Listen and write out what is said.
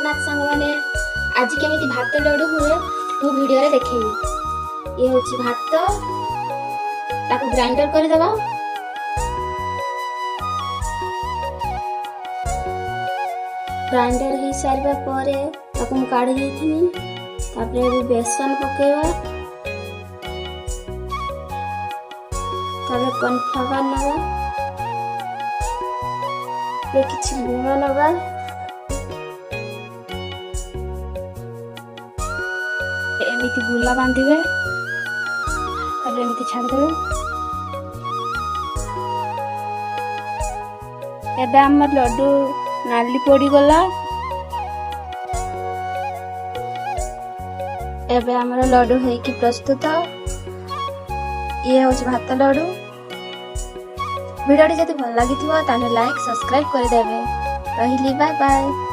जगन्नाथ सांग मैंने आज केमी भात लड्डू हुए मु वीडियो रे देखी। ये हूँ भात ताको ग्राइंडर कर देबा। ग्राइंडर हो सारा पर ताको मु काढ़ी देथिनी। तापरे अभी बेसन पकेबा। तापरे कॉर्नफ्लावर नबा। ये किछि लूण नबा। एमिति गुला बांधिबे। तापरे एमिति छाड़ देबे। एबे हमर लड्डू नाली पड़ी गला। एबे हमर लड्डू है कि प्रस्तुत। ये हूँ भात लड्डू। वीडियो जब भल लगी लाइक सब्सक्राइब करदेवे। रही बाय बाय।